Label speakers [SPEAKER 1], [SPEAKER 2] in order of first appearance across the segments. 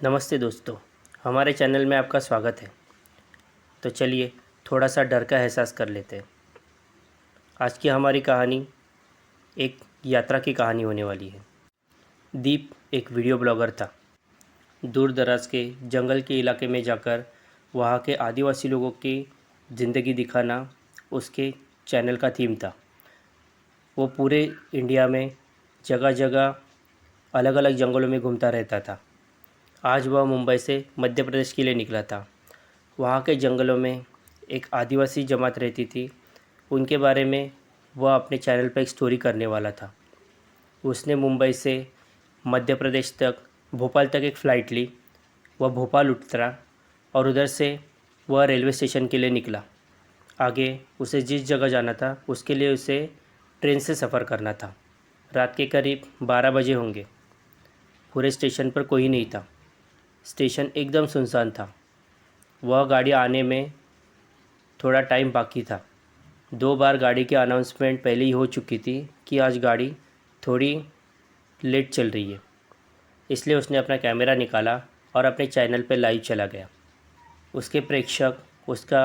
[SPEAKER 1] नमस्ते दोस्तों, हमारे चैनल में आपका स्वागत है। तो चलिए थोड़ा सा डर का एहसास कर लेते हैं। आज की हमारी कहानी एक यात्रा की कहानी होने वाली है। दीप एक वीडियो ब्लॉगर था। दूर दराज के जंगल के इलाके में जाकर वहाँ के आदिवासी लोगों की ज़िंदगी दिखाना उसके चैनल का थीम था। वो पूरे इंडिया में जगह जगह अलग अलग जंगलों में घूमता रहता था। आज वह मुंबई से मध्य प्रदेश के लिए निकला था। वहाँ के जंगलों में एक आदिवासी जमात रहती थी। उनके बारे में वह अपने चैनल पर एक स्टोरी करने वाला था। उसने मुंबई से मध्य प्रदेश तक, भोपाल तक एक फ़्लाइट ली। वह भोपाल उतरा और उधर से वह रेलवे स्टेशन के लिए निकला। आगे उसे जिस जगह जाना था उसके लिए उसे ट्रेन से सफ़र करना था। रात के करीब 12 बजे होंगे। पूरे स्टेशन पर कोई नहीं था। स्टेशन एकदम सुनसान था। वह गाड़ी आने में थोड़ा टाइम बाकी था। 2 बार गाड़ी की अनाउंसमेंट पहले ही हो चुकी थी कि आज गाड़ी थोड़ी लेट चल रही है। इसलिए उसने अपना कैमरा निकाला और अपने चैनल पर लाइव चला गया। उसके प्रेक्षक उसका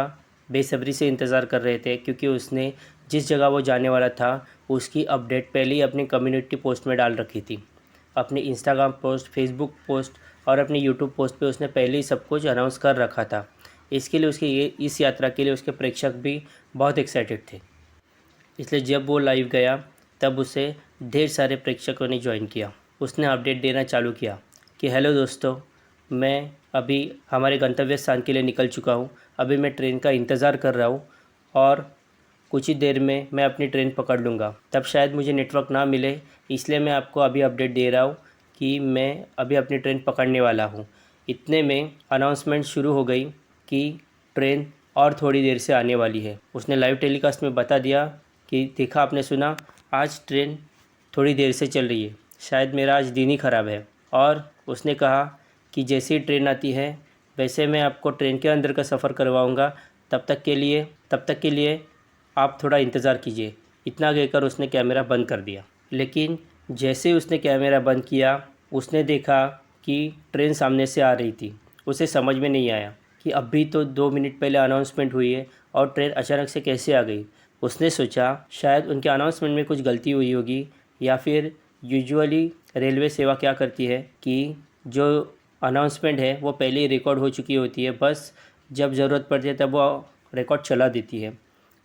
[SPEAKER 1] बेसब्री से इंतज़ार कर रहे थे, क्योंकि उसने जिस जगह वो जाने वाला था उसकी अपडेट पहले ही अपनी कम्युनिटी पोस्ट में डाल रखी थी। अपनी इंस्टाग्राम पोस्ट, फेसबुक पोस्ट और अपनी यूट्यूब पोस्ट पे उसने पहले ही सब कुछ अनाउंस कर रखा था। इसके लिए उसके इस यात्रा के लिए उसके प्रेक्षक भी बहुत एक्साइटेड थे। इसलिए जब वो लाइव गया तब उसे ढेर सारे प्रेक्षकों ने ज्वाइन किया। उसने अपडेट देना चालू किया कि हेलो दोस्तों, मैं अभी हमारे गंतव्य स्थान के लिए निकल चुका हूँ। अभी मैं ट्रेन का इंतज़ार कर रहा हूँ और कुछ ही देर में मैं अपनी ट्रेन पकड़ लूँगा। तब शायद मुझे नेटवर्क ना मिले, इसलिए मैं आपको अभी अपडेट दे रहा हूँ कि मैं अभी अपनी ट्रेन पकड़ने वाला हूँ। इतने में अनाउंसमेंट शुरू हो गई कि ट्रेन और थोड़ी देर से आने वाली है। उसने लाइव टेलीकास्ट में बता दिया कि देखा आपने सुना, आज ट्रेन थोड़ी देर से चल रही है, शायद मेरा आज दिन ही ख़राब है। और उसने कहा कि जैसे ही ट्रेन आती है वैसे मैं आपको ट्रेन के अंदर का सफ़र करवाऊँगा। तब तक के लिए आप थोड़ा इंतज़ार कीजिए। इतना कहकर उसने कैमरा बंद कर दिया। लेकिन जैसे ही उसने कैमरा बंद किया उसने देखा कि ट्रेन सामने से आ रही थी। उसे समझ में नहीं आया कि अभी तो 2 मिनट पहले अनाउंसमेंट हुई है और ट्रेन अचानक से कैसे आ गई। उसने सोचा शायद उनके अनाउंसमेंट में कुछ गलती हुई होगी, या फिर यूजुअली रेलवे सेवा क्या करती है कि जो अनाउंसमेंट है वो पहले ही रिकॉर्ड हो चुकी होती है, बस जब ज़रूरत पड़ती है तब वो रिकॉर्ड चला देती है।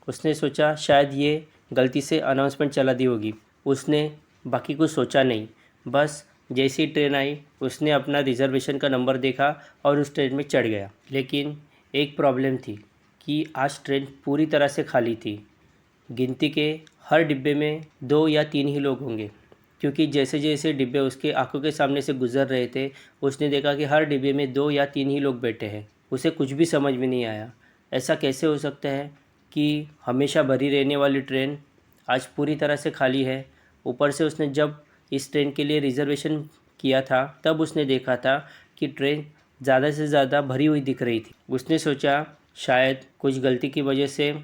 [SPEAKER 1] उसने सोचा शायद ये गलती से अनाउंसमेंट चला दी होगी। उसने बाकी कुछ सोचा नहीं, बस जैसी ट्रेन आई उसने अपना रिज़र्वेशन का नंबर देखा और उस ट्रेन में चढ़ गया। लेकिन एक प्रॉब्लम थी कि आज ट्रेन पूरी तरह से खाली थी। गिनती के हर डिब्बे में 2 या 3 ही लोग होंगे, क्योंकि जैसे जैसे डिब्बे उसके आंखों के सामने से गुजर रहे थे उसने देखा कि हर डिब्बे में 2 या 3 ही लोग बैठे हैं। उसे कुछ भी समझ में नहीं आया, ऐसा कैसे हो सकता है कि हमेशा भरी रहने वाली ट्रेन आज पूरी तरह से खाली है। ऊपर से उसने जब इस ट्रेन के लिए रिज़र्वेशन किया था तब उसने देखा था कि ट्रेन ज़्यादा से ज़्यादा भरी हुई दिख रही थी। उसने सोचा शायद कुछ गलती की वजह से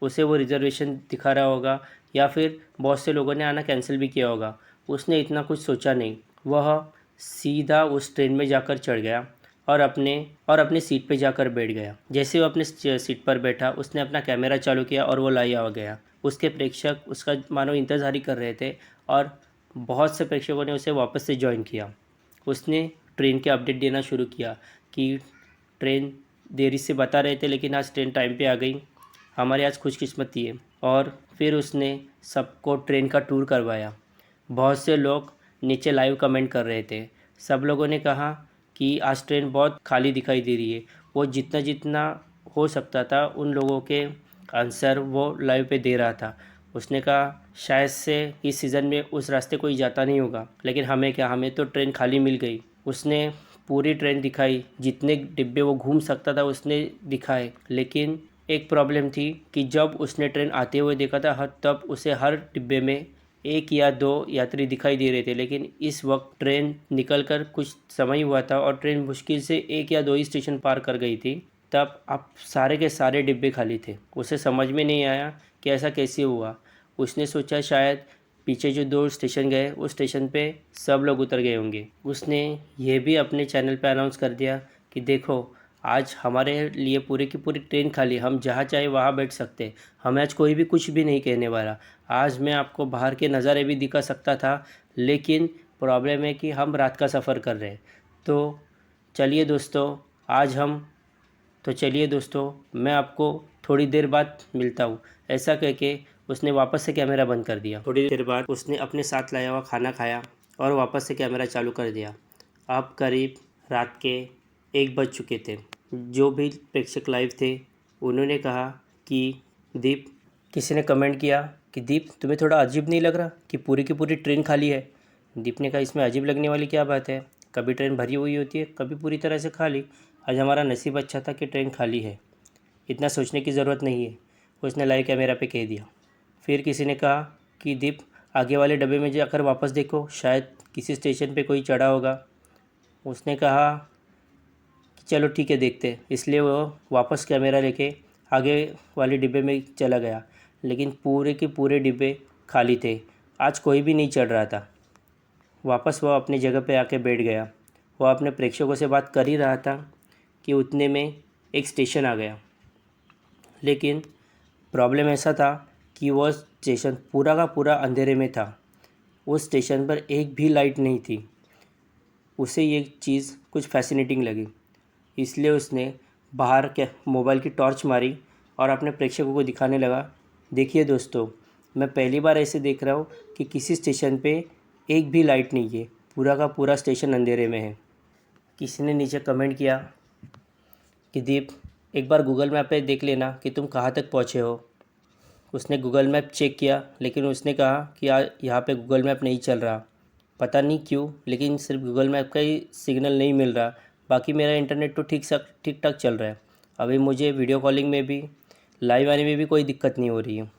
[SPEAKER 1] उसे वो रिज़र्वेशन दिखा रहा होगा, या फिर बहुत से लोगों ने आना कैंसिल भी किया होगा। उसने इतना कुछ सोचा नहीं, वह सीधा उस ट्रेन में जाकर चढ़ गया और अपने सीट पे जाकर बैठ गया। जैसे वो अपने सीट पर बैठा उसने अपना कैमरा चालू किया और वो लाइव आ गया। उसके प्रेक्षक उसका मानो इंतज़ार ही कर रहे थे और बहुत से प्रेक्षकों ने उसे वापस से ज्वाइन किया। उसने ट्रेन के अपडेट देना शुरू किया कि ट्रेन देरी से बता रहे थे लेकिन आज ट्रेन टाइम पे आ गई, हमारी आज खुशकिस्मती है। और फिर उसने सबको ट्रेन का टूर करवाया। बहुत से लोग नीचे लाइव कमेंट कर रहे थे। सब लोगों ने कहा कि आज ट्रेन बहुत खाली दिखाई दे रही है। वो जितना जितना हो सकता था उन लोगों के आंसर वो लाइव पे दे रहा था। उसने कहा शायद से इस सीज़न में उस रास्ते कोई जाता नहीं होगा, लेकिन हमें क्या, हमें तो ट्रेन खाली मिल गई। उसने पूरी ट्रेन दिखाई, जितने डिब्बे वो घूम सकता था उसने दिखाए। लेकिन एक प्रॉब्लम थी कि जब उसने ट्रेन आते हुए देखा था तब उसे हर डिब्बे में 1 या 2 यात्री दिखाई दे रहे थे। लेकिन इस वक्त ट्रेन निकलकर कुछ समय हुआ था और ट्रेन मुश्किल से 1 या 2 ही स्टेशन पार कर गई थी। तब अब सारे के सारे डिब्बे खाली थे। उसे समझ में नहीं आया कि ऐसा कैसे हुआ। उसने सोचा शायद पीछे जो 2 स्टेशन गए उस स्टेशन पे सब लोग उतर गए होंगे। उसने ये भी अपने चैनल पे अनाउंस कर दिया कि देखो आज हमारे लिए पूरी की पूरी ट्रेन खाली, हम जहाँ चाहे वहाँ बैठ सकते, हमें आज कोई भी कुछ भी नहीं कहने वाला। आज मैं आपको बाहर के नज़ारे भी दिखा सकता था, लेकिन प्रॉब्लम है कि हम रात का सफ़र कर रहे हैं। तो चलिए दोस्तों आज हम तो चलिए दोस्तों मैं आपको थोड़ी देर बाद मिलता हूँ। ऐसा कह के उसने वापस से कैमरा बंद कर दिया। थोड़ी देर बाद उसने अपने साथ लाया हुआ खाना खाया और वापस से कैमरा चालू कर दिया। अब करीब रात के 1 बज चुके थे। जो भी प्रेक्षक लाइव थे उन्होंने कहा कि दीप, किसी ने कमेंट किया कि दीप तुम्हें थोड़ा अजीब नहीं लग रहा कि पूरी की पूरी ट्रेन खाली है। दीप ने कहा इसमें अजीब लगने वाली क्या बात है, कभी ट्रेन भरी हुई होती है कभी पूरी तरह से खाली। आज हमारा नसीब अच्छा था कि ट्रेन खाली है, इतना सोचने की ज़रूरत नहीं है, उसने लाइव कैमरा पे कह दिया। फिर किसी ने कहा कि दीप आगे वाले डब्बे में जाकर वापस देखो, शायद किसी स्टेशन पे कोई चढ़ा होगा। उसने कहा कि चलो ठीक है देखते हैं। इसलिए वो वापस कैमरा लेके आगे वाले डिब्बे में चला गया, लेकिन पूरे के पूरे डिब्बे खाली थे। आज कोई भी नहीं चढ़ रहा था। वापस वह अपनी जगह पे आके बैठ गया। वह अपने प्रेक्षकों से बात कर ही रहा था कि उतने में एक स्टेशन आ गया, लेकिन प्रॉब्लम ऐसा था कि वह स्टेशन पूरा का पूरा अंधेरे में था। उस स्टेशन पर एक भी लाइट नहीं थी। उसे ये चीज़ कुछ फैसिनेटिंग लगी, इसलिए उसने बाहर के मोबाइल की टॉर्च मारी और अपने प्रेक्षकों को दिखाने लगा, देखिए दोस्तों मैं पहली बार ऐसे देख रहा हूँ कि किसी स्टेशन पे एक भी लाइट नहीं है, पूरा का पूरा स्टेशन अंधेरे में है। किसी ने नीचे कमेंट किया कि दीप एक बार गूगल मैप पे देख लेना कि तुम कहाँ तक पहुँचे हो। उसने गूगल मैप चेक किया, लेकिन उसने कहा कि यार यहाँ पे गूगल मैप नहीं चल रहा, पता नहीं क्यों, लेकिन सिर्फ गूगल मैप का ही सिग्नल नहीं मिल रहा, बाकी मेरा इंटरनेट तो ठीक ठाक चल रहा है। अभी मुझे वीडियो कॉलिंग में भी लाइव आने में भी कोई दिक्कत नहीं हो रही है।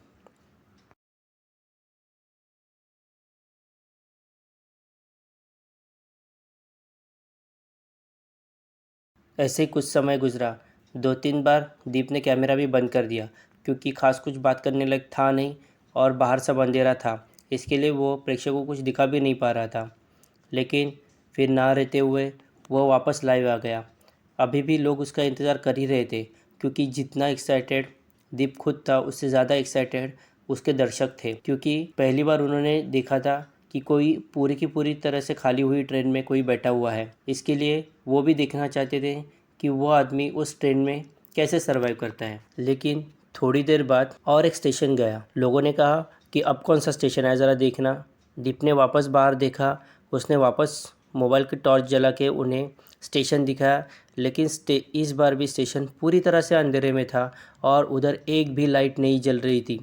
[SPEAKER 1] ऐसे ही कुछ समय गुजरा। 2-3 बार दीप ने कैमरा भी बंद कर दिया, क्योंकि ख़ास कुछ बात करने लायक था नहीं और बाहर सब अंधेरा था। इसके लिए वो प्रेक्षकों को कुछ दिखा भी नहीं पा रहा था। लेकिन फिर ना रहते हुए वो वापस लाइव आ गया। अभी भी लोग उसका इंतज़ार कर ही रहे थे, क्योंकि जितना एक्साइटेड दीप खुद था उससे ज़्यादा एक्साइटेड उसके दर्शक थे, क्योंकि पहली बार उन्होंने देखा था कि कोई पूरी की पूरी तरह से खाली हुई ट्रेन में कोई बैठा हुआ है। इसके लिए वो भी देखना चाहते थे कि वो आदमी उस ट्रेन में कैसे सर्वाइव करता है। लेकिन थोड़ी देर बाद और एक स्टेशन गया। लोगों ने कहा कि अब कौन सा स्टेशन है ज़रा देखना। दीप ने वापस बाहर देखा। उसने वापस मोबाइल की टॉर्च जला के उन्हें स्टेशन दिखाया, लेकिन इस बार भी स्टेशन पूरी तरह से अंधेरे में था और उधर एक भी लाइट नहीं जल रही थी।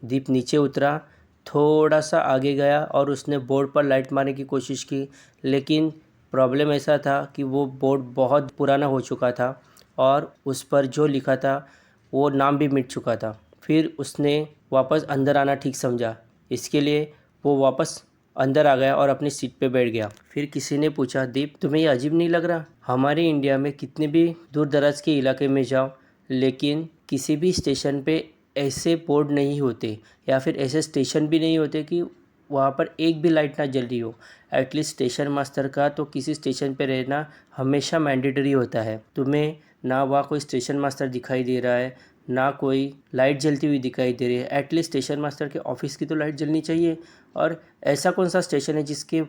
[SPEAKER 1] दीप नीचे उतरा, थोड़ा सा आगे गया और उसने बोर्ड पर लाइट मारने की कोशिश की, लेकिन प्रॉब्लम ऐसा था कि वो बोर्ड बहुत पुराना हो चुका था और उस पर जो लिखा था वो नाम भी मिट चुका था। फिर उसने वापस अंदर आना ठीक समझा, इसके लिए वो वापस अंदर आ गया और अपनी सीट पे बैठ गया। फिर किसी ने पूछा, दीप तुम्हें ये अजीब नहीं लग रहा, हमारे इंडिया में कितने भी दूर दराज के इलाके में जाओ, लेकिन किसी भी स्टेशन पे ऐसे बोर्ड नहीं होते या फिर ऐसे स्टेशन भी नहीं होते कि वहाँ पर एक भी लाइट ना जल रही हो। एटलीस्ट स्टेशन मास्टर का तो किसी स्टेशन पे रहना हमेशा मैंडेटरी होता है। तुम्हें ना वहाँ कोई स्टेशन मास्टर दिखाई दे रहा है, ना कोई लाइट जलती हुई दिखाई दे रही है। एटलीस्ट स्टेशन मास्टर के ऑफिस की तो लाइट जलनी चाहिए। और ऐसा कौन सा स्टेशन है जिसके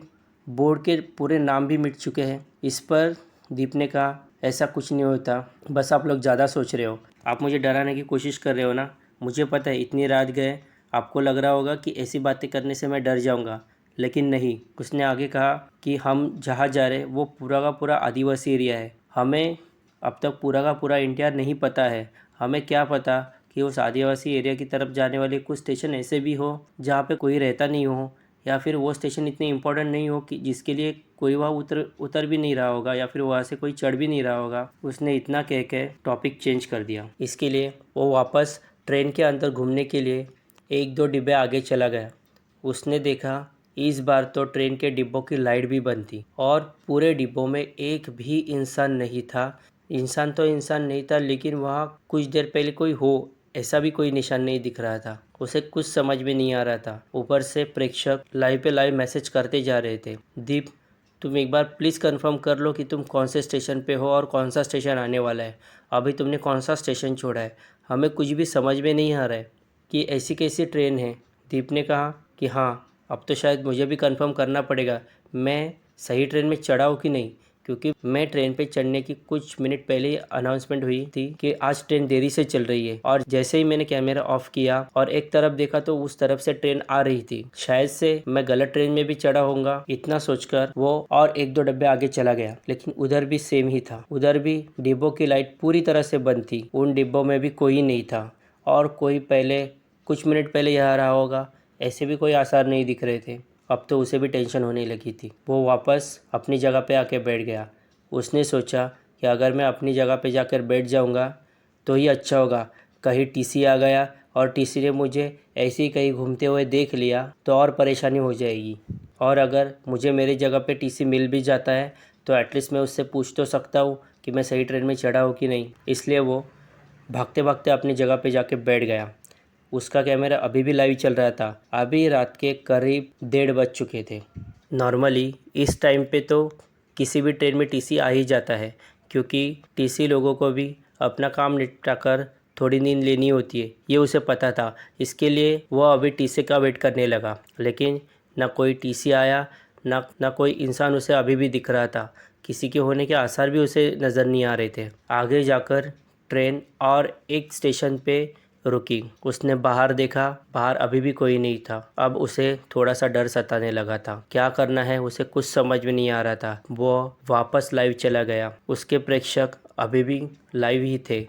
[SPEAKER 1] बोर्ड के पूरे नाम भी मिट चुके हैं। इस पर दीप ने कहा, ऐसा कुछ नहीं होता, बस आप लोग ज़्यादा सोच रहे हो, आप मुझे डराने की कोशिश कर रहे हो ना। मुझे पता है इतनी रात गए, आपको लग रहा होगा कि ऐसी बातें करने से मैं डर जाऊंगा, लेकिन नहीं। उसने आगे कहा कि हम जहाँ जा रहे हैं वो पूरा का पूरा आदिवासी एरिया है। हमें अब तक पूरा का पूरा इंडिया नहीं पता है। हमें क्या पता कि उस आदिवासी एरिया की तरफ जाने वाले कुछ स्टेशन ऐसे भी हो जहाँ पे कोई रहता नहीं हो, या फिर वो स्टेशन इतने इम्पोर्टेंट नहीं हो कि जिसके लिए कोई वहाँ उतर भी नहीं रहा होगा या फिर वहाँ से कोई चढ़ भी नहीं रहा होगा। उसने इतना कह के टॉपिक चेंज कर दिया। इसके लिए वो वापस ट्रेन के अंदर घूमने के लिए 1-2 डिब्बे आगे चला गया। उसने देखा इस बार तो ट्रेन के डिब्बों की लाइट भी बंद थी और पूरे डिब्बों में एक भी इंसान नहीं था। इंसान तो इंसान नहीं था, लेकिन वहाँ कुछ देर पहले कोई हो ऐसा भी कोई निशान नहीं दिख रहा था। उसे कुछ समझ में नहीं आ रहा था। ऊपर से प्रेक्षक लाइव पे लाइव मैसेज करते जा रहे थे, दीप तुम एक बार प्लीज़ कंफर्म कर लो कि तुम कौन से स्टेशन पे हो और कौन सा स्टेशन आने वाला है। अभी तुमने कौन सा स्टेशन छोड़ा है, हमें कुछ भी समझ में नहीं आ रहा है कि ऐसी कैसी ट्रेन है। दीप ने कहा कि हाँ, अब तो शायद मुझे भी कंफर्म करना पड़ेगा मैं सही ट्रेन में चढ़ा हूँ कि नहीं, क्योंकि मैं ट्रेन पे चढ़ने की कुछ मिनट पहले ही अनाउंसमेंट हुई थी कि आज ट्रेन देरी से चल रही है। और जैसे ही मैंने कैमरा ऑफ किया और एक तरफ देखा तो उस तरफ से ट्रेन आ रही थी। शायद से मैं गलत ट्रेन में भी चढ़ा होऊंगा। इतना सोचकर वो और एक दो डब्बे आगे चला गया, लेकिन उधर भी सेम ही था। उधर भी डिब्बों की लाइट पूरी तरह से बंद थी। उन डिब्बों में भी कोई नहीं था और कोई पहले कुछ मिनट पहले यहाँ रहा होगा ऐसे भी कोई आसार नहीं दिख रहे थे। अब तो उसे भी टेंशन होने लगी थी। वो वापस अपनी जगह पे आके बैठ गया। उसने सोचा कि अगर मैं अपनी जगह पे जाकर बैठ जाऊंगा तो ही अच्छा होगा। कहीं टीसी आ गया और टीसी ने मुझे ऐसे ही कहीं घूमते हुए देख लिया तो और परेशानी हो जाएगी। और अगर मुझे मेरी जगह पे टीसी मिल भी जाता है तो एटलीस्ट मैं उससे पूछ तो सकता हूँ कि मैं सही ट्रेन में चढ़ा हूँ कि नहीं। इसलिए वो भागते भागते अपनी जगह पे जाके बैठ गया। उसका कैमरा अभी भी लाइव चल रहा था। अभी रात के करीब 1:30 बज चुके थे। नॉर्मली इस टाइम पे तो किसी भी ट्रेन में टीसी आ ही जाता है, क्योंकि टीसी लोगों को भी अपना काम निपटा कर थोड़ी नींद लेनी होती है, ये उसे पता था। इसके लिए वह अभी टीसी का वेट करने लगा, लेकिन ना कोई टीसी आया, ना कोई इंसान उसे अभी भी दिख रहा था। किसी के होने के आसार भी उसे नज़र नहीं आ रहे थे। आगे जाकर ट्रेन और एक स्टेशन पे रुकी। उसने बाहर देखा, बाहर अभी भी कोई नहीं था। अब उसे थोड़ा सा डर सताने लगा था। क्या करना है उसे कुछ समझ में नहीं आ रहा था। वो वापस लाइव चला गया। उसके प्रेक्षक अभी भी लाइव ही थे,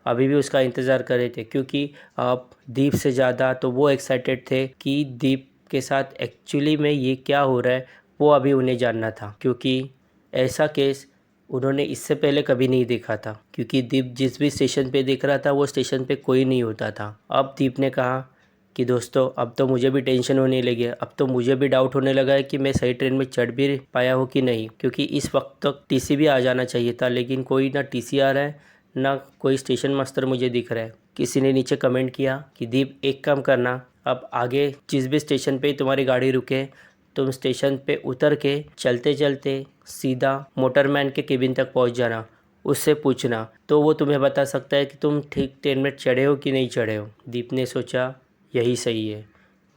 [SPEAKER 1] अभी भी उसका इंतज़ार कर रहे थे, क्योंकि अब दीप से ज़्यादा तो वो एक्साइटेड थे कि दीप के साथ एक्चुअली में ये क्या हो रहा है वो अभी उन्हें जानना था। क्योंकि ऐसा केस उन्होंने इससे पहले कभी नहीं देखा था, क्योंकि दीप जिस भी स्टेशन पे दिख रहा था वो स्टेशन पे कोई नहीं होता था। अब दीप ने कहा कि दोस्तों अब तो मुझे भी टेंशन होने लगी है, अब तो मुझे भी डाउट होने लगा है कि मैं सही ट्रेन में चढ़ भी पाया हूँ कि नहीं, क्योंकि इस वक्त तक टीसी भी आ जाना चाहिए था, लेकिन कोई ना टीसी आ रहा है ना कोई स्टेशन मास्टर मुझे दिख रहा है। किसी ने नीचे कमेंट किया कि दीप एक काम करना, अब आगे जिस भी स्टेशन पे तुम्हारी गाड़ी रुके तुम स्टेशन पे उतर के चलते चलते सीधा मोटरमैन के केबिन तक पहुंच जाना। उससे पूछना तो वो तुम्हें बता सकता है कि तुम ठीक ट्रेन में चढ़े हो कि नहीं चढ़े हो। दीप ने सोचा यही सही है,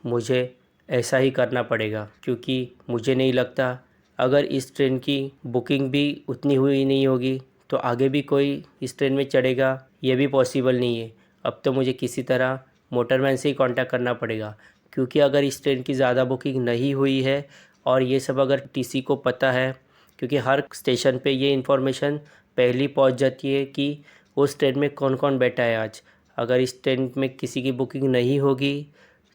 [SPEAKER 1] मुझे ऐसा ही करना पड़ेगा, क्योंकि मुझे नहीं लगता अगर इस ट्रेन की बुकिंग भी उतनी हुई नहीं होगी तो आगे भी कोई इस ट्रेन में चढ़ेगा, ये भी पॉसिबल नहीं है। अब तो मुझे किसी तरह मोटरमैन से ही कांटेक्ट करना पड़ेगा, क्योंकि अगर इस ट्रेन की ज़्यादा बुकिंग नहीं हुई है और ये सब अगर टीसी को पता है, क्योंकि हर स्टेशन पे ये इन्फॉर्मेशन पहले पहुंच जाती है कि उस ट्रेन में कौन कौन बैठा है आज। अगर इस ट्रेन में किसी की बुकिंग नहीं होगी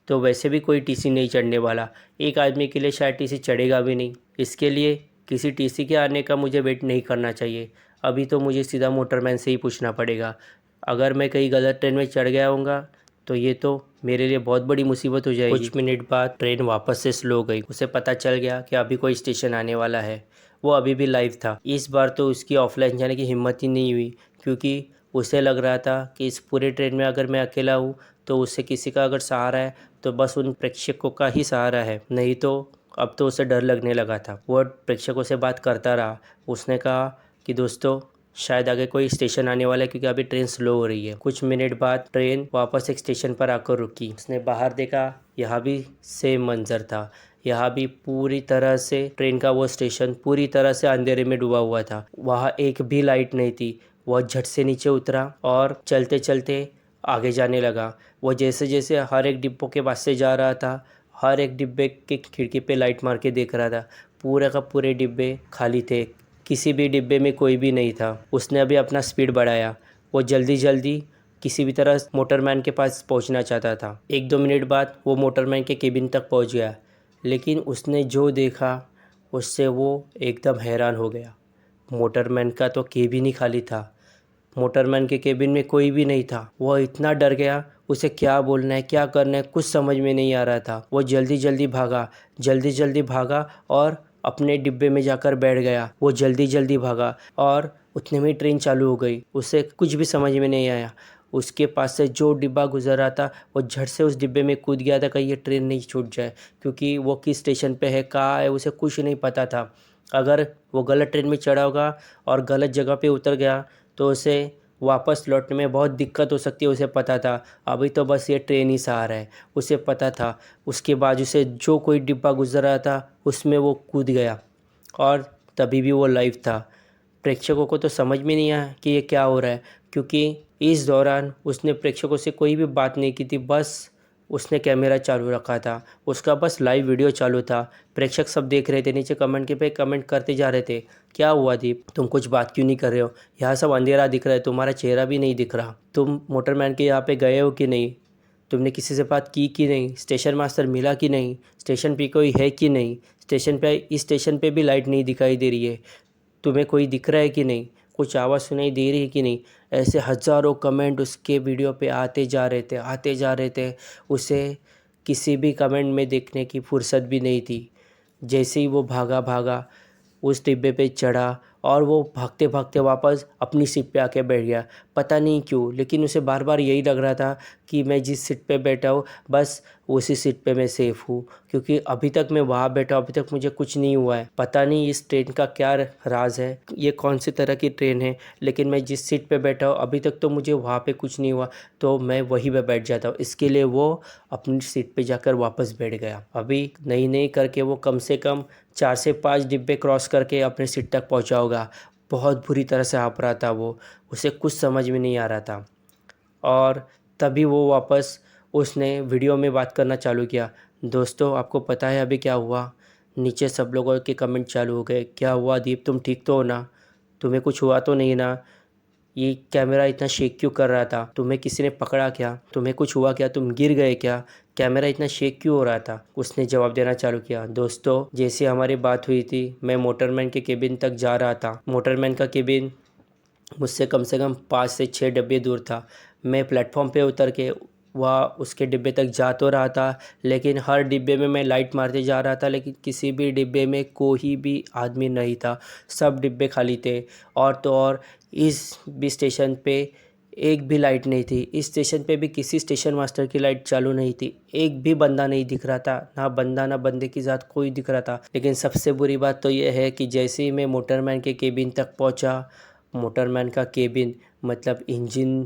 [SPEAKER 1] तो वैसे भी कोई टीसी नहीं चढ़ने वाला। एक आदमी के लिए शायद टीसी चढ़ेगा भी नहीं। इसके लिए किसी टीसी के आने का मुझे वेट नहीं करना चाहिए। अभी तो मुझे सीधा मोटरमैन से ही पूछना पड़ेगा। अगर मैं कहीं गलत ट्रेन में चढ़ गया होऊंगा तो ये तो मेरे लिए बहुत बड़ी मुसीबत हो जाएगी। कुछ मिनट बाद ट्रेन वापस से स्लो गई। उसे पता चल गया कि अभी कोई स्टेशन आने वाला है। वो अभी भी लाइव था। इस बार तो उसकी ऑफलाइन जाने की हिम्मत ही नहीं हुई, क्योंकि उसे लग रहा था कि इस पूरे ट्रेन में अगर मैं अकेला हूँ तो उससे किसी का अगर सहारा है तो बस उन प्रेक्षकों का ही सहारा है, नहीं तो अब तो उसे डर लगने लगा था। वो प्रेक्षकों से बात करता रहा। उसने कहा कि दोस्तों शायद आगे कोई स्टेशन आने वाला है, क्योंकि अभी ट्रेन स्लो हो रही है। कुछ मिनट बाद ट्रेन वापस एक स्टेशन पर आकर रुकी। उसने बाहर देखा, यहाँ भी सेम मंजर था। यहाँ भी पूरी तरह से ट्रेन का वो स्टेशन पूरी तरह से अंधेरे में डूबा हुआ था। वहाँ एक भी लाइट नहीं थी। वह झट से नीचे उतरा और चलते चलते आगे जाने लगा। वो जैसे जैसे हर एक डिब्बों के पास से जा रहा था, हर एक डिब्बे के खिड़की पे लाइट मार के देख रहा था। पूरे का पूरे डिब्बे खाली थे, किसी भी डिब्बे में कोई भी नहीं था। उसने अभी अपना स्पीड बढ़ाया। वो जल्दी जल्दी किसी भी तरह मोटरमैन के पास पहुंचना चाहता था। 1-2 मिनट बाद वो मोटरमैन के केबिन तक पहुंच गया, लेकिन उसने जो देखा उससे वो एकदम हैरान हो गया। मोटरमैन का तो केबिन ही खाली था। मोटरमैन के केबिन में कोई भी नहीं था। वह इतना डर गया, उसे क्या बोलना है क्या करना है कुछ समझ में नहीं आ रहा था। वो जल्दी जल्दी भागा और अपने डिब्बे में जाकर बैठ गया। वो जल्दी जल्दी भागा और उतने में ट्रेन चालू हो गई। उसे कुछ भी समझ में नहीं आया। उसके पास से जो डिब्बा गुजर रहा था वो झट से उस डिब्बे में कूद गया था, कहीं ये ट्रेन नहीं छूट जाए, क्योंकि वो किस स्टेशन पे है, कहाँ है, उसे कुछ नहीं पता था। अगर वो गलत ट्रेन में चढ़ा होगा और गलत जगह पे उतर गया तो उसे वापस लौटने में बहुत दिक्कत हो सकती है, उसे पता था। अभी तो बस ये ट्रेन ही सहारा है, उसे पता था। उसके बाजू से जो कोई डिब्बा गुजर रहा था उसमें वो कूद गया, और तभी भी वो लाइव था। प्रेक्षकों को तो समझ में नहीं आया कि ये क्या हो रहा है, क्योंकि इस दौरान उसने प्रेक्षकों से कोई भी बात नहीं की थी, बस उसने कैमरा चालू रखा था, उसका बस लाइव वीडियो चालू था। प्रेक्षक सब देख रहे थे, नीचे कमेंट के पे कमेंट करते जा रहे थे, क्या हुआ दीप, तुम कुछ बात क्यों नहीं कर रहे हो, यहाँ सब अंधेरा दिख रहा है, तुम्हारा चेहरा भी नहीं दिख रहा, तुम मोटरमैन के यहाँ पे गए हो कि नहीं, तुमने किसी से बात की कि नहीं, स्टेशन मास्टर मिला कि नहीं, स्टेशन पे कोई है कि नहीं, स्टेशन पे, इस स्टेशन पे भी लाइट नहीं दिखाई दे रही है, तुम्हें कोई दिख रहा है कि नहीं, कुछ आवाज़ सुनाई दे रही है कि नहीं। ऐसे हज़ारों कमेंट उसके वीडियो पे आते जा रहे थे, आते जा रहे थे। उसे किसी भी कमेंट में देखने की फुर्सत भी नहीं थी। जैसे ही वो भागा भागा उस डिब्बे पे चढ़ा और वो भागते भागते वापस अपनी सीट पे आके बैठ गया। पता नहीं क्यों, लेकिन उसे बार बार यही लग रहा था कि मैं जिस सीट पे बैठा हूँ बस उसी सीट पे मैं सेफ़ हूँ, क्योंकि अभी तक मैं वहाँ बैठा हूँ, अभी तक मुझे कुछ नहीं हुआ है। पता नहीं इस ट्रेन का क्या राज है, ये कौन सी तरह की ट्रेन है, लेकिन मैं जिस सीट पे बैठा हूँ अभी तक तो मुझे वहाँ पे कुछ नहीं हुआ, तो मैं वहीं पे बैठ जाता हूँ। इसके लिए वो अपनी सीट पे जाकर वापस बैठ गया। अभी नई नई करके वो कम से कम 4 से 5 डिब्बे क्रॉस करके अपने सीट तक पहुंचा होगा। बहुत बुरी तरह से हाँफ रहा था वो, उसे कुछ समझ में नहीं आ रहा था। और तभी वो वापस उसने वीडियो में बात करना चालू किया, दोस्तों आपको पता है अभी क्या हुआ। नीचे सब लोगों के कमेंट चालू हो गए, क्या हुआ दीप, तुम ठीक तो हो ना, तुम्हें कुछ हुआ तो नहीं ना, ये कैमरा इतना शेक क्यों कर रहा था, तुम्हें किसी ने पकड़ा क्या, तुम्हें कुछ हुआ क्या, तुम गिर गए क्या, कैमरा इतना शेक क्यों हो रहा था। उसने जवाब देना चालू किया, दोस्तों जैसे हमारी बात हुई थी मैं मोटरमैन के केबिन तक जा रहा था, मोटरमैन का केबिन मुझसे कम से कम 5 से 6 डिब्बे दूर था। मैं प्लेटफॉर्म पे उतर के वह उसके डिब्बे तक जा तो रहा था, लेकिन हर डिब्बे में मैं लाइट मारते जा रहा था, लेकिन किसी भी डिब्बे में कोई भी आदमी नहीं था, सब डिब्बे खाली थे। और तो और इस भी स्टेशन पे एक भी लाइट नहीं थी, इस स्टेशन पे भी किसी स्टेशन मास्टर की लाइट चालू नहीं थी, एक भी बंदा नहीं दिख रहा था, ना बंदा ना बंदे की ज़ात कोई दिख रहा था। लेकिन सबसे बुरी बात तो यह है कि जैसे ही मैं मोटरमैन के केबिन तक पहुंचा, मोटरमैन का केबिन मतलब इंजन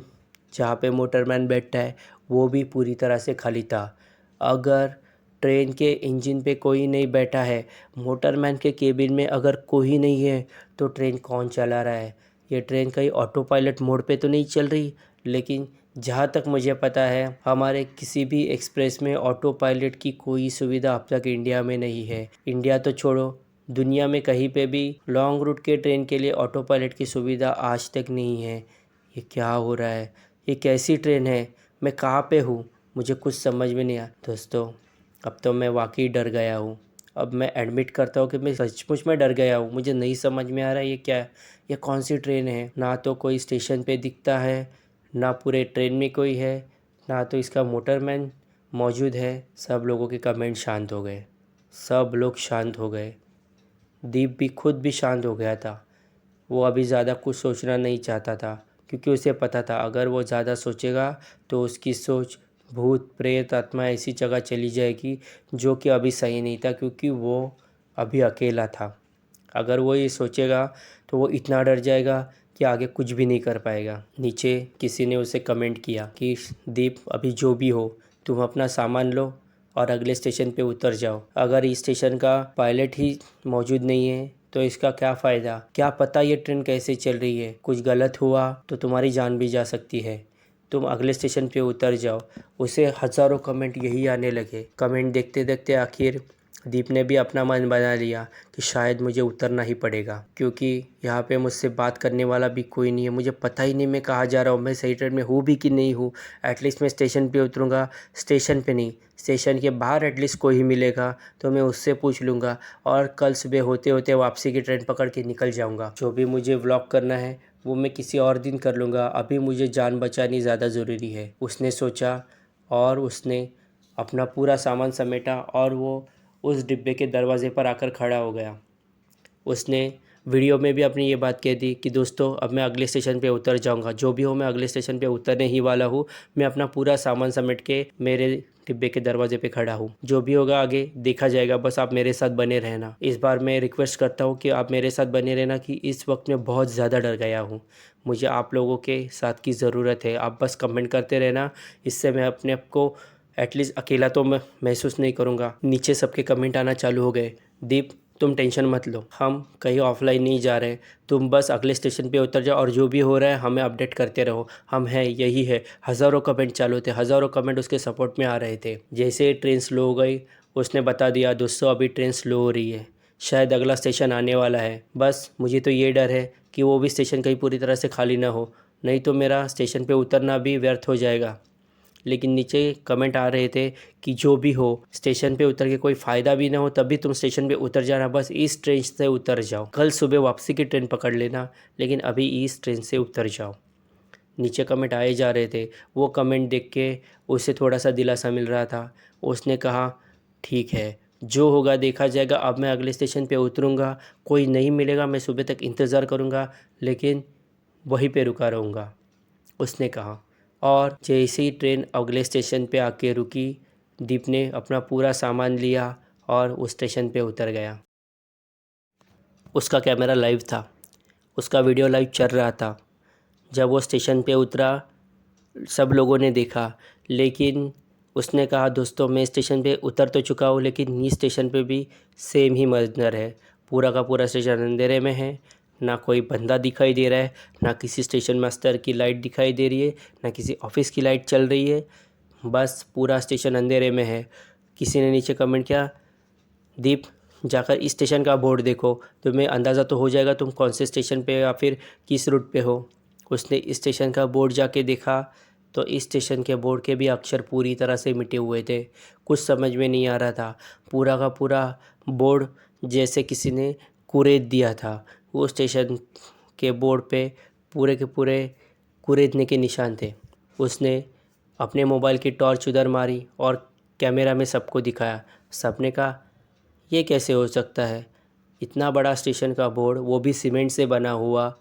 [SPEAKER 1] जहाँ पे मोटरमैन बैठता है वो भी पूरी तरह से खाली था। अगर ट्रेन के इंजन पे कोई नहीं बैठा है, मोटरमैन के केबिन में अगर कोई नहीं है, तो ट्रेन कौन चला रहा है। ये ट्रेन कहीं ऑटो पायलट मोड पे तो नहीं चल रही, लेकिन जहाँ तक मुझे पता है हमारे किसी भी एक्सप्रेस में ऑटो पायलट की कोई सुविधा अब तक इंडिया में नहीं है। इंडिया तो छोड़ो, दुनिया में कहीं पे भी लॉन्ग रूट के ट्रेन के लिए ऑटो पायलट की सुविधा आज तक नहीं है। ये क्या हो रहा है, ये कैसी ट्रेन है, मैं कहाँ पे हूँ, मुझे कुछ समझ में नहीं आया। दोस्तों अब तो मैं वाकई डर गया हूँ, अब मैं एडमिट करता हूँ कि मैं सचमुच में डर गया हूँ। मुझे नहीं समझ में आ रहा है ये क्या है, ये कौन सी ट्रेन है। ना तो कोई स्टेशन पे दिखता है, ना पूरे ट्रेन में कोई है, ना तो इसका मोटरमैन मौजूद है। सब लोगों के कमेंट शांत हो गए, सब लोग शांत हो गए। दीप भी खुद भी शांत हो गया था। वो अभी ज़्यादा कुछ सोचना नहीं चाहता था, क्योंकि उसे पता था अगर वो ज़्यादा सोचेगा तो उसकी सोच भूत प्रेत आत्मा ऐसी जगह चली जाएगी जो कि अभी सही नहीं था, क्योंकि वो अभी अकेला था। अगर वो ये सोचेगा तो वो इतना डर जाएगा कि आगे कुछ भी नहीं कर पाएगा। नीचे किसी ने उसे कमेंट किया कि दीप अभी जो भी हो तुम अपना सामान लो और अगले स्टेशन पे उतर जाओ। अगर इस स्टेशन का पायलट ही मौजूद नहीं है तो इसका क्या फ़ायदा, क्या पता ये ट्रेन कैसे चल रही है, कुछ गलत हुआ तो तुम्हारी जान भी जा सकती है, तुम अगले स्टेशन पे उतर जाओ। उसे हज़ारों कमेंट यही आने लगे। कमेंट देखते देखते आखिर दीप ने भी अपना मन बना लिया कि शायद मुझे उतरना ही पड़ेगा, क्योंकि यहाँ पे मुझसे बात करने वाला भी कोई नहीं है। मुझे पता ही नहीं मैं कहाँ जा रहा हूँ, मैं सही ट्रेन में हूँ भी कि नहीं हूँ। एटलीस्ट मैं स्टेशन पे उतरूँगा, स्टेशन पे नहीं, स्टेशन के बाहर एटलीस्ट कोई ही मिलेगा तो मैं उससे पूछ लूँगा, और कल सुबह होते होते वापसी की ट्रेन पकड़ के निकल जाऊँगा। जो भी मुझे व्लॉग करना है वो मैं किसी और दिन कर लूँगा, अभी मुझे जान बचानी ज़्यादा ज़रूरी है। उसने सोचा और उसने अपना पूरा सामान समेटा और वो उस डिब्बे के दरवाज़े पर आकर खड़ा हो गया। उसने वीडियो में भी अपनी ये बात कह दी कि दोस्तों अब मैं अगले स्टेशन पे उतर जाऊंगा, जो भी हो मैं अगले स्टेशन पे उतरने ही वाला हूँ। मैं अपना पूरा सामान समेट के मेरे डिब्बे के दरवाजे पे खड़ा हूँ, जो भी होगा आगे देखा जाएगा, बस आप मेरे साथ बने रहना। इस बार मैं रिक्वेस्ट करता हूँ कि आप मेरे साथ बने रहना कि इस वक्त मैं बहुत ज़्यादा डर गया हूँ। मुझे आप लोगों के साथ की ज़रूरत है, आप बस कमेंट करते रहना, इससे मैं अपने आप को एटलीस्ट अकेला तो मैं महसूस नहीं करूँगा। नीचे सबके कमेंट आना चालू हो गए, दीप तुम टेंशन मत लो, हम कहीं ऑफलाइन नहीं जा रहे, तुम बस अगले स्टेशन पे उतर जाओ और जो भी हो रहा है हमें अपडेट करते रहो, हम हैं, यही है। हज़ारों कमेंट चालू थे, हज़ारों कमेंट उसके सपोर्ट में आ रहे थे। जैसे ही ट्रेन स्लो हो गई उसने बता दिया, दोस्तों अभी ट्रेन स्लो हो रही है, शायद अगला स्टेशन आने वाला है। बस मुझे तो ये डर है कि वो भी स्टेशन कहीं पूरी तरह से खाली ना हो, नहीं तो मेरा स्टेशन पे उतरना भी व्यर्थ हो जाएगा। लेकिन नीचे कमेंट आ रहे थे कि जो भी हो स्टेशन पे उतर के कोई फ़ायदा भी ना हो तब भी तुम स्टेशन पे उतर जाना, बस इस ट्रेन से उतर जाओ, कल सुबह वापसी की ट्रेन पकड़ लेना, लेकिन अभी इस ट्रेन से उतर जाओ। नीचे कमेंट आए जा रहे थे, वो कमेंट देख के उसे थोड़ा सा दिलासा मिल रहा था। उसने कहा ठीक है, जो होगा देखा जाएगा, अब मैं अगले स्टेशन पे उतरूँगा, कोई नहीं मिलेगा मैं सुबह तक इंतज़ार करूँगा, लेकिन वहीं पे रुका रहूँगा, उसने कहा। और जैसे ही ट्रेन अगले स्टेशन पे आके रुकी, दीप ने अपना पूरा सामान लिया और उस स्टेशन पे उतर गया। उसका कैमरा लाइव था, उसका वीडियो लाइव चल रहा था। जब वो स्टेशन पे उतरा सब लोगों ने देखा, लेकिन उसने कहा दोस्तों मैं स्टेशन पे उतर तो चुका हूँ, लेकिन इस स्टेशन पे भी सेम ही मंज़र है, पूरा का पूरा स्टेशन अंधेरे में है, ना कोई बंदा दिखाई दे रहा है, ना किसी स्टेशन मास्टर की लाइट दिखाई दे रही है, ना किसी ऑफिस की लाइट चल रही है, बस पूरा स्टेशन अंधेरे में है। किसी ने नीचे कमेंट किया, दीप जाकर इस स्टेशन का बोर्ड देखो, तुम्हें अंदाज़ा तो हो जाएगा तुम कौन से स्टेशन पे या फिर किस रूट पे हो। उसने इस स्टेशन का बोर्ड जाके देखा तो इस स्टेशन के बोर्ड के भी अक्षर पूरी तरह से मिटे हुए थे, कुछ समझ में नहीं आ रहा था। पूरा का पूरा बोर्ड जैसे किसी ने कुरेद दिया था। वो स्टेशन के बोर्ड पे पूरे के पूरे कुरेदने के निशान थे। उसने अपने मोबाइल की टॉर्च उधर मारी और कैमरा में सबको दिखाया। सबने कहा ये कैसे हो सकता है, इतना बड़ा स्टेशन का बोर्ड, वो भी सीमेंट से बना हुआ,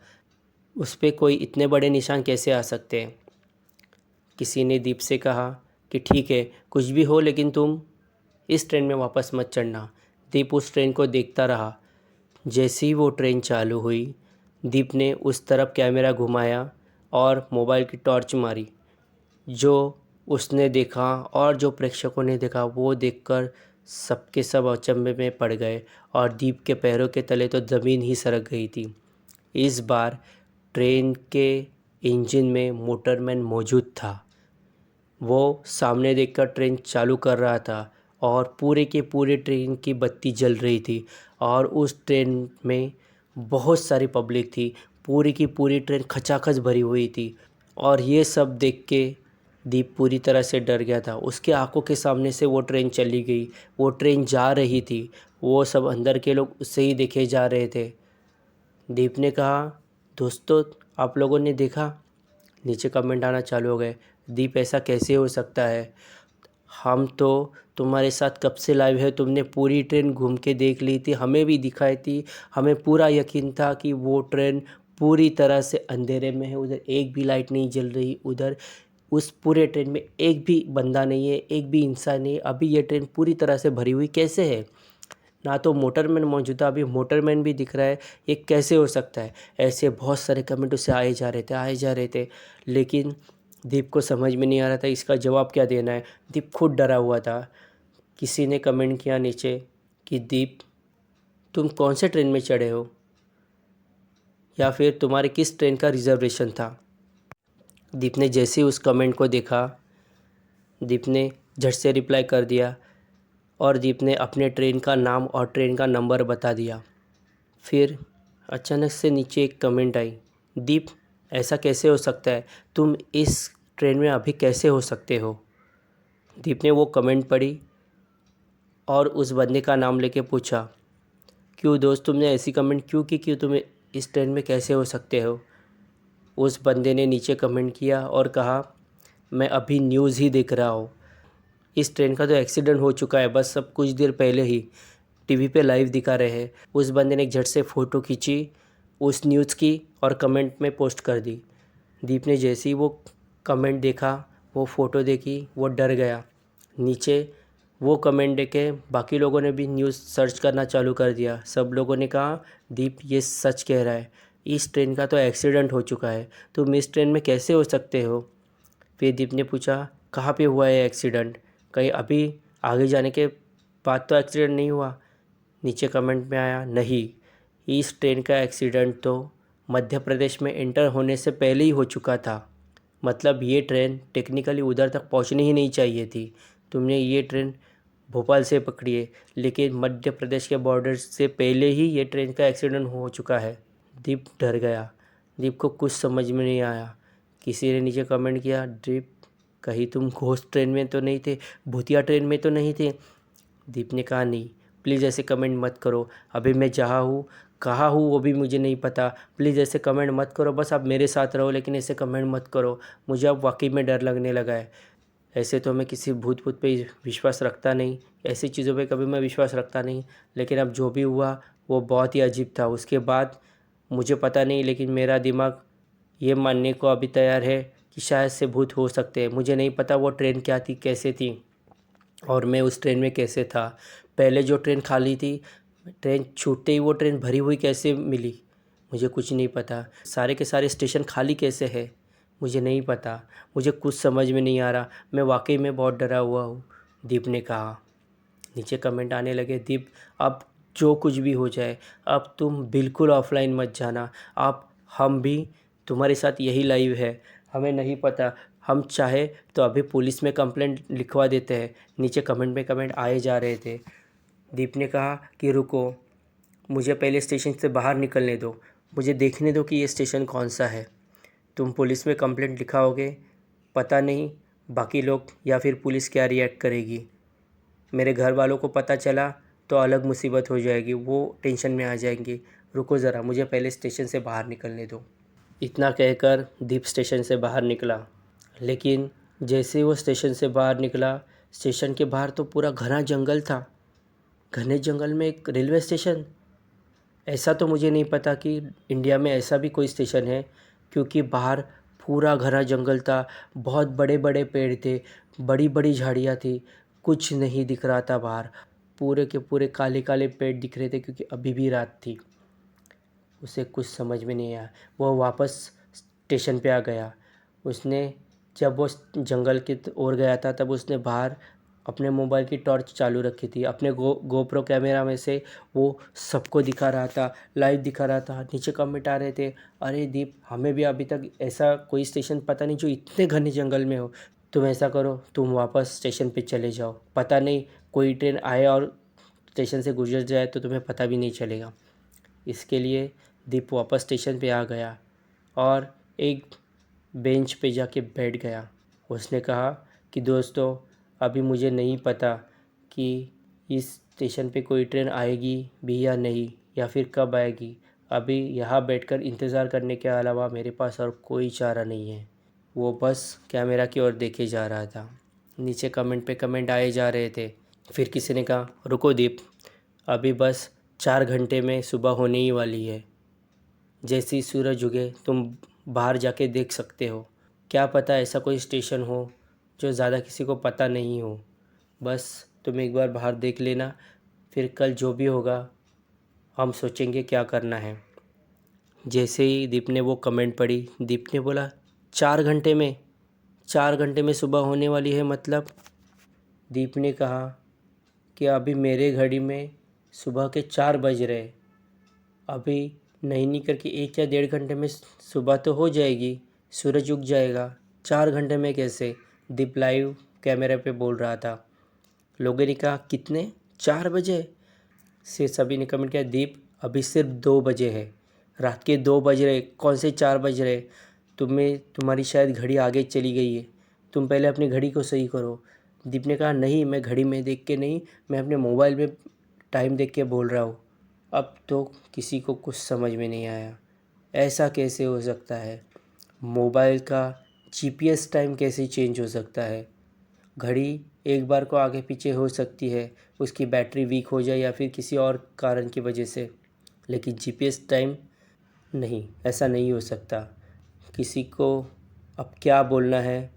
[SPEAKER 1] उस पर कोई इतने बड़े निशान कैसे आ सकते हैं। किसी ने दीप से कहा कि ठीक है कुछ भी हो, लेकिन तुम इस ट्रेन में वापस मत चढ़ना। दीप उस ट्रेन को देखता रहा। जैसे ही वो ट्रेन चालू हुई, दीप ने उस तरफ कैमरा घुमाया और मोबाइल की टॉर्च मारी। जो उसने देखा और जो प्रेक्षकों ने देखा वो देखकर सबके सब अचंभे में पड़ गए और दीप के पैरों के तले तो ज़मीन ही सरक गई थी। इस बार ट्रेन के इंजन में मोटरमैन मौजूद था। वो सामने देखकर ट्रेन चालू कर रहा था और पूरे के पूरे ट्रेन की बत्ती जल रही थी और उस ट्रेन में बहुत सारी पब्लिक थी। पूरी की पूरी ट्रेन खचाखच भरी हुई थी और ये सब देख के दीप पूरी तरह से डर गया था। उसके आंखों के सामने से वो ट्रेन चली गई, वो ट्रेन जा रही थी, वो सब अंदर के लोग उससे ही देखे जा रहे थे। दीप ने कहा दोस्तों आप लोगों ने देखा, नीचे कमेंट आना चालू हो गए, दीप ऐसा कैसे हो सकता है, हम तो तुम्हारे साथ कब से लाइव है, तुमने पूरी ट्रेन घूम के देख ली थी, हमें भी दिखाई थी, हमें पूरा यकीन था कि वो ट्रेन पूरी तरह से अंधेरे में है, उधर एक भी लाइट नहीं जल रही, उधर उस पूरे ट्रेन में एक भी बंदा नहीं है, एक भी इंसान नहीं है, अभी ये ट्रेन पूरी तरह से भरी हुई कैसे है, ना तो मोटरमैन मौजूद था, अभी मोटरमैन भी दिख रहा है, ये कैसे हो सकता है। ऐसे बहुत सारे कमेंट उससे आए जा रहे थे, लेकिन दीप को समझ में नहीं आ रहा था इसका जवाब क्या देना है। दीप खुद डरा हुआ था। किसी ने कमेंट किया नीचे कि दीप तुम कौन से ट्रेन में चढ़े हो या फिर तुम्हारे किस ट्रेन का रिजर्वेशन था। दीप ने जैसे ही उस कमेंट को देखा, दीप ने झट से रिप्लाई कर दिया और दीप ने अपने ट्रेन का नाम और ट्रेन का नंबर बता दिया। फिर अचानक से नीचे एक कमेंट आई, दीप ऐसा कैसे हो सकता है, तुम इस ट्रेन में अभी कैसे हो सकते हो। दीप ने वो कमेंट पढ़ी और उस बंदे का नाम लेके पूछा, क्यों दोस्त तुमने ऐसी कमेंट क्यों की, क्यों तुम इस ट्रेन में कैसे हो सकते हो। उस बंदे ने नीचे कमेंट किया और कहा, मैं अभी न्यूज़ ही देख रहा हूँ, इस ट्रेन का तो एक्सीडेंट हो चुका है बस सब कुछ देर पहले ही, टीवी पे लाइव दिखा रहे हैं। उस बंदे ने झट से फ़ोटो खींची उस न्यूज़ की और कमेंट में पोस्ट कर दी। दीप ने जैसे ही वो कमेंट देखा, वो फ़ोटो देखी, वो डर गया। नीचे वो कमेंट देख के बाकी लोगों ने भी न्यूज़ सर्च करना चालू कर दिया। सब लोगों ने कहा दीप ये सच कह रहा है, इस ट्रेन का तो एक्सीडेंट हो चुका है, तुम इस ट्रेन में कैसे हो सकते हो। फिर दीप ने पूछा कहाँ पे हुआ है एक्सीडेंट, कहीं अभी आगे जाने के बाद तो एक्सीडेंट नहीं हुआ। नीचे कमेंट में आया नहीं, इस ट्रेन का एक्सीडेंट तो मध्य प्रदेश में एंटर होने से पहले ही हो चुका था। मतलब ये ट्रेन टेक्निकली उधर तक पहुंचनी ही नहीं चाहिए थी। तुमने ये ट्रेन भोपाल से पकड़ी है, लेकिन मध्य प्रदेश के बॉर्डर से पहले ही ये ट्रेन का एक्सीडेंट हो चुका है। दीप डर गया। दीप को कुछ समझ में नहीं आया। किसी ने नीचे कमेंट किया दीप कहीं तुम घोस्ट ट्रेन में तो नहीं थे, भूतिया ट्रेन में तो नहीं थे। दीप ने कहा नहीं, प्लीज़ ऐसे कमेंट मत करो, अभी मैं जहाँ हूँ कहाँ हूँ वो भी मुझे नहीं पता, प्लीज़ ऐसे कमेंट मत करो, बस आप मेरे साथ रहो, लेकिन ऐसे कमेंट मत करो, मुझे अब वाकई में डर लगने लगा है। ऐसे तो मैं किसी भूत भूत पे विश्वास रखता नहीं, ऐसी चीज़ों पे कभी मैं विश्वास रखता नहीं, लेकिन अब जो भी हुआ वो बहुत ही अजीब था। उसके बाद मुझे पता नहीं, लेकिन मेरा दिमाग ये मानने को अभी तैयार है कि शायद से भूत हो सकते हैं। मुझे नहीं पता वो ट्रेन क्या थी, कैसे थी, और मैं उस ट्रेन में कैसे था। पहले जो ट्रेन खाली थी, ट्रेन छूटते ही वो ट्रेन भरी हुई कैसे मिली, मुझे कुछ नहीं पता। सारे के सारे स्टेशन खाली कैसे है, मुझे नहीं पता। मुझे कुछ समझ में नहीं आ रहा, मैं वाकई में बहुत डरा हुआ हूँ, दीप ने कहा। नीचे कमेंट आने लगे दीप अब जो कुछ भी हो जाए, अब तुम बिल्कुल ऑफलाइन मत जाना, आप हम भी तुम्हारे साथ यही लाइव है, हमें नहीं पता, हम चाहे तो अभी पुलिस में कंप्लेंट लिखवा देते हैं। नीचे कमेंट पे कमेंट आए जा रहे थे। दीप ने कहा कि रुको, मुझे पहले स्टेशन से बाहर निकलने दो, मुझे देखने दो कि ये स्टेशन कौन सा है। तुम पुलिस में कंप्लेंट लिखाओगे, पता नहीं बाकी लोग या फिर पुलिस क्या रिएक्ट करेगी। मेरे घर वालों को पता चला तो अलग मुसीबत हो जाएगी, वो टेंशन में आ जाएंगे। रुको ज़रा, मुझे पहले स्टेशन से बाहर निकलने दो। इतना कहकर दीप स्टेशन से बाहर निकला। लेकिन जैसे ही वो स्टेशन से बाहर निकला, स्टेशन के बाहर तो पूरा घना जंगल था। घने जंगल में एक रेलवे स्टेशन, ऐसा तो मुझे नहीं पता कि इंडिया में ऐसा भी कोई स्टेशन है, क्योंकि बाहर पूरा घना जंगल था, बहुत बड़े बड़े पेड़ थे, बड़ी बड़ी झाड़ियाँ थी, कुछ नहीं दिख रहा था बाहर। पूरे के पूरे काले काले पेड़ दिख रहे थे, क्योंकि अभी भी रात थी। उसे कुछ समझ में नहीं आया। वो वापस स्टेशन पे आ गया। उसने जब वो जंगल की ओर गया था, तब उसने बाहर अपने मोबाइल की टॉर्च चालू रखी थी। अपने गोप्रो कैमरा में से वो सबको दिखा रहा था, लाइव दिखा रहा था। नीचे कमेंट आ रहे थे अरे दीप, हमें भी अभी तक ऐसा कोई स्टेशन पता नहीं जो इतने घने जंगल में हो। तुम ऐसा करो, तुम वापस स्टेशन पे चले जाओ, पता नहीं कोई ट्रेन आए और स्टेशन से गुजर जाए तो तुम्हें पता भी नहीं चलेगा। इसके लिए दीप वापस स्टेशन पे आ गया और एक बेंच पे जाके बैठ गया। उसने कहा कि दोस्तों, अभी मुझे नहीं पता कि इस स्टेशन पे कोई ट्रेन आएगी भी या नहीं, या फिर कब आएगी। अभी यहाँ बैठकर इंतज़ार करने के अलावा मेरे पास और कोई चारा नहीं है। वो बस कैमरा की ओर देखे जा रहा था। नीचे कमेंट पे कमेंट आए जा रहे थे। फिर किसी ने कहा रुको दीप, अभी बस 4 घंटे में सुबह होने ही वाली है। जैसे ही सूरज उगे तुम बाहर जाके देख सकते हो। क्या पता ऐसा कोई स्टेशन हो जो ज़्यादा किसी को पता नहीं हो। बस तुम एक बार बाहर देख लेना, फिर कल जो भी होगा हम सोचेंगे क्या करना है। जैसे ही दीप ने वो कमेंट पढ़ी, दीप ने बोला 4 घंटे में, 4 घंटे में सुबह होने वाली है मतलब। दीप ने कहा कि अभी मेरे घड़ी में सुबह के 4 बज रहे, अभी नहीं करके 1 या 1.5 घंटे में सुबह तो हो जाएगी, सूरज उग जाएगा। 4 घंटे में कैसे, दीप लाइव कैमरे पे बोल रहा था। लोगों ने कहा कितने, 4 बजे से। सभी ने कमेंट किया दीप अभी सिर्फ 2 बजे है, रात के 2 बज रहे, कौन से 4 बज रहे। तुम्हारी शायद घड़ी आगे चली गई है, तुम पहले अपनी घड़ी को सही करो। दीप ने कहा नहीं, मैं घड़ी में देख के नहीं, मैं अपने मोबाइल में टाइम देख के बोल रहा हूँ। अब तो किसी को कुछ समझ में नहीं आया, ऐसा कैसे हो सकता है, मोबाइल का जीपीएस टाइम कैसे चेंज हो सकता है। घड़ी एक बार को आगे पीछे हो सकती है, उसकी बैटरी वीक हो जाए या फिर किसी और कारण की वजह से, लेकिन जीपीएस टाइम नहीं, ऐसा नहीं हो सकता। किसी को अब क्या बोलना है,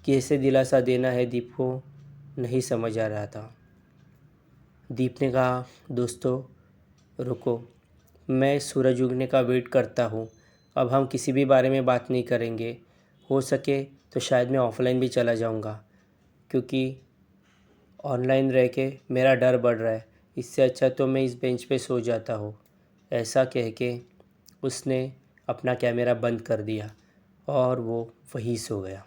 [SPEAKER 1] कैसे दिलासा देना है दीप को, नहीं समझ आ रहा था। दीप ने कहा, दोस्तों रुको, मैं सूरज उगने का वेट करता हूँ। अब हम किसी भी बारे में बात नहीं करेंगे। हो सके तो शायद मैं ऑफ़लाइन भी चला जाऊँगा, क्योंकि ऑनलाइन रह के मेरा डर बढ़ रहा है। इससे अच्छा तो मैं इस बेंच पे सो जाता हूँ। ऐसा कह के उसने अपना कैमरा बंद कर दिया और वो वहीं सो गया।